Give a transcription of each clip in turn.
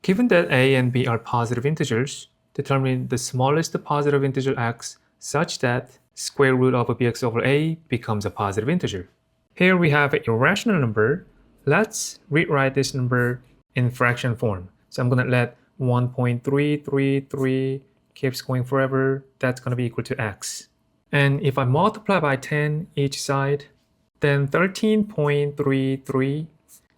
Given that a and b are positive integers, determine the smallest positive integer x such that square root of bx over a becomes a positive integer. Here we have an irrational number. Let's rewrite this number in fraction form. So I'm going to let 1.333 keeps going forever. That's going to be equal to x. And if I multiply by 10 each side, then 13.33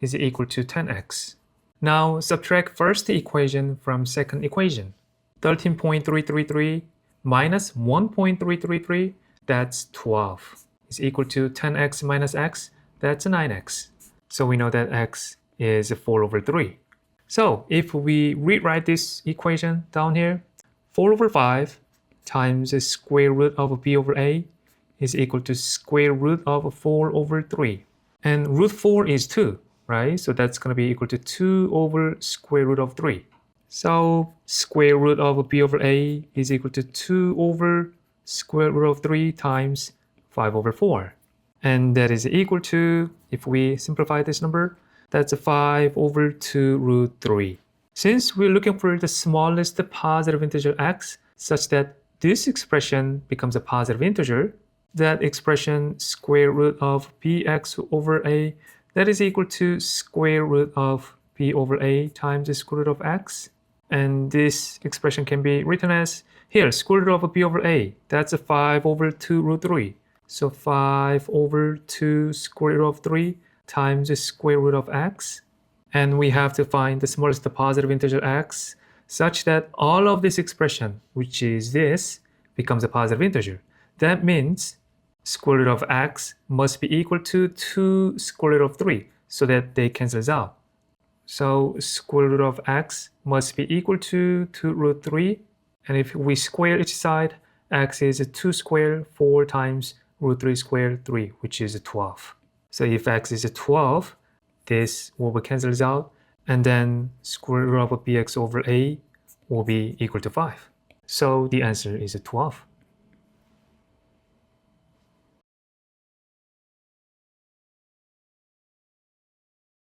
is equal to 10x. Now subtract first equation from second equation. 13.333 minus 1.333, that's 12, is equal to 10x minus x, that's 9x. So we know that x is 4 over 3. So if we rewrite this equation down here, 4 over 5 times the square root of b over a is equal to square root of 4 over 3. And root 4 is 2, right? So that's going to be equal to 2 over square root of 3. So square root of b over a is equal to 2 over square root of 3 times 5 over 4. And that is equal to, if we simplify this number, that's 5 over 2 root 3. Since we're looking for the smallest positive integer x, such that this expression becomes a positive integer, that expression square root of bx over a, that is equal to square root of b over a times the square root of x. And this expression can be written as, here, square root of b over a, that's a 5 over 2 root 3. So 5 over 2 square root of 3 times the square root of x. And we have to find the smallest positive integer x such that all of this expression, which is this, becomes a positive integer. That means square root of x must be equal to 2 square root of 3 so that they cancel out. So square root of x must be equal to 2 root 3. And if we square each side, x is 2 squared 4 times root 3 squared 3, which is 12. So if x is 12, this will be cancelled out, and then square root of bx over a will be equal to 5. So the answer is 12.